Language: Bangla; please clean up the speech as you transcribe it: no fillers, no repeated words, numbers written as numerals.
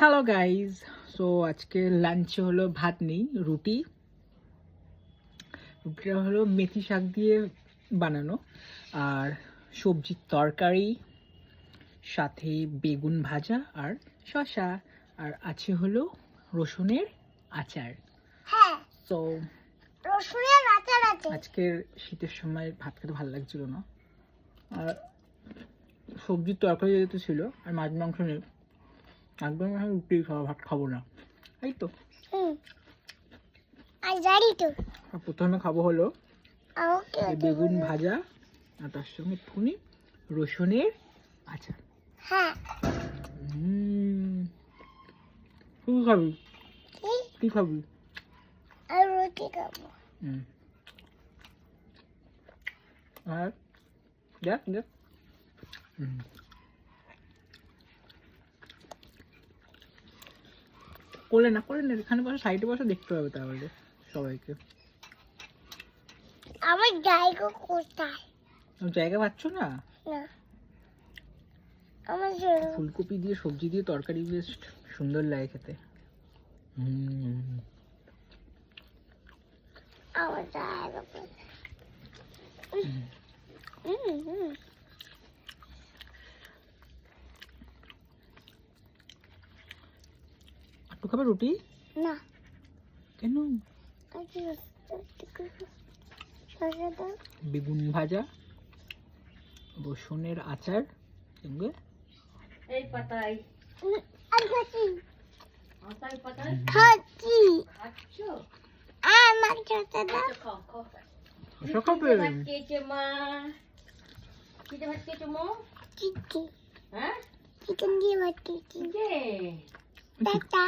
হ্যালো গাইজ, সো আজকে লাঞ্চে হলো ভাত নেই, রুটিটা হলো মেথি শাক দিয়ে বানানো আর সবজির তরকারি, সাথে বেগুন ভাজা আর শসা, আর আছে হলো রসুনের আচার। হ্যাঁ, তো রসুনের আচার আছে। আজকের শীতের সময় ভাত খেতে ভালো লাগছিল না, আর সবজির তরকারি যেহেতু ছিল আর মাছ মাংস নেই, একদম রুটি খাওয়া, ভাত খাবো না, এই তো। আর জানি তো প্রথমে খাবো হলো আমাকে এই বেগুন ভাজা আর তার সঙ্গে একটুখানি রসুনের আচার। হ্যাঁ, তুই খাবি? কি? কি খাবি? আর রুটি খাবো। আর দেখ দেখ, কোলে না এখানে বসে, সাইডে বসে দেখতে হবে তাহলে সবাইকে। আমার জায়গা কোথায়? জায়গা পাচ্ছ না? না, আমার জায়গা ফুলকপি দিয়ে সবজি দিয়ে তরকারি বেশ সুন্দর লাগে খেতে। আমার জায়গা কোথায়? একটু খাবে রুটি? না, কেন? বেগুন ভাজা, রসুনের আচার সঙ্গে এই পাতাই খাচ্ছি। খাচ্ছো? আমার সাথে দাও। খাও খাও। শসা খাবে? ভাত খেয়েছে মা। কিতে ভাত খেয়েছো মো? চিকেন হ্যাঁ? চিকেন দিয়ে ভাত খেয়েছি। কে? টাটা।